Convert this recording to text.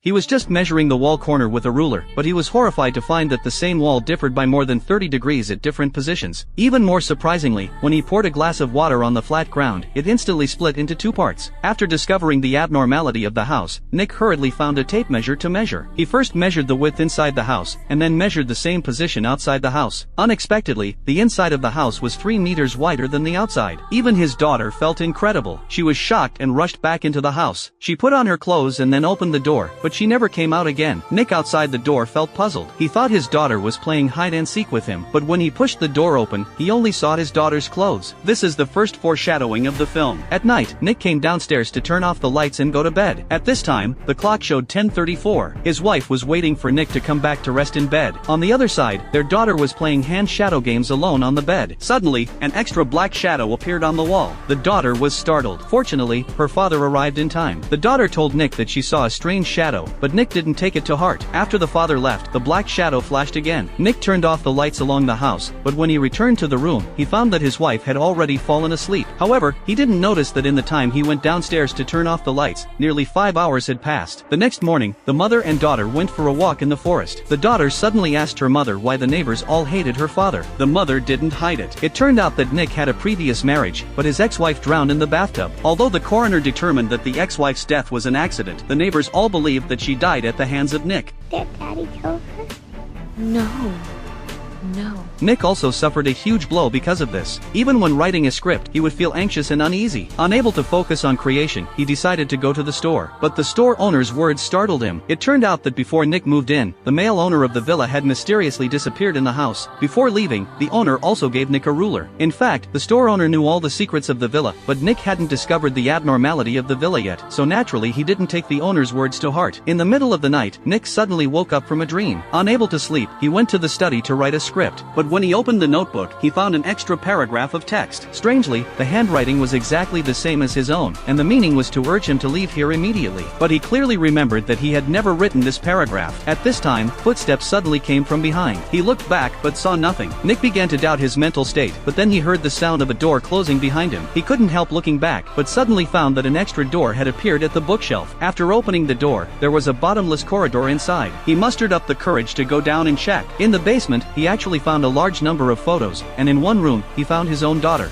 He was just measuring the wall corner with a ruler, but he was horrified to find that the same wall differed by more than 30 degrees at different positions. Even more surprisingly, when he poured a glass of water on the flat ground, it instantly split into two parts. After discovering the abnormality of the house, Nick hurriedly found a tape measure to measure. He first measured the width inside the house, and then measured the same position outside the house. Unexpectedly, the inside of the house was 3 meters wider than the outside. Even his daughter felt incredible. She was shocked and rushed back into the house. She put on her clothes and then opened the door, but she never came out again. Nick outside the door felt puzzled. He thought his daughter was playing hide and seek with him, but when he pushed the door open, he only saw his daughter's clothes. This is the first foreshadowing of the film. At night, Nick came downstairs to turn off the lights and go to bed. At this time, the clock showed 10:34. His wife was waiting for Nick to come back to rest in bed. On the other side, their daughter was playing hand shadow games alone on the bed. Suddenly, an extra black shadow appeared on the wall. The daughter was startled. Fortunately, her father arrived in time. The daughter told Nick that she saw a strange shadow, but Nick didn't take it to heart. After the father left, the black shadow flashed again. Nick turned off the lights along the house, but when he returned to the room, he found that his wife had already fallen asleep. However, he didn't notice that in the time he went downstairs to turn off the lights, nearly 5 hours had passed. The next morning, the mother and daughter went for a walk in the forest. The daughter suddenly asked her mother why the neighbors all hated her father. The mother didn't hide it. It turned out that Nick had a previous marriage, but his ex-wife drowned in the bathtub. Although the coroner determined that the ex-wife's death was an accident, the neighbors all believed that she died at the hands of Nick. Did Daddy kill her? No. Nick also suffered a huge blow because of this. Even when writing a script, he would feel anxious and uneasy. Unable to focus on creation, he decided to go to the store. But the store owner's words startled him. It turned out that before Nick moved in, the male owner of the villa had mysteriously disappeared in the house. Before leaving, the owner also gave Nick a ruler. In fact, the store owner knew all the secrets of the villa, but Nick hadn't discovered the abnormality of the villa yet, so naturally he didn't take the owner's words to heart. In the middle of the night, Nick suddenly woke up from a dream. Unable to sleep, he went to the study to write a script. But when he opened the notebook, he found an extra paragraph of text. Strangely, the handwriting was exactly the same as his own, and the meaning was to urge him to leave here immediately. But he clearly remembered that he had never written this paragraph. At this time, footsteps suddenly came from behind. He looked back but saw nothing. Nick began to doubt his mental state, but then he heard the sound of a door closing behind him. He couldn't help looking back, but suddenly found that an extra door had appeared at the bookshelf. After opening the door, there was a bottomless corridor inside. He mustered up the courage to go down and check. In the basement, he actually found a large number of photos, and in one room, he found his own daughter.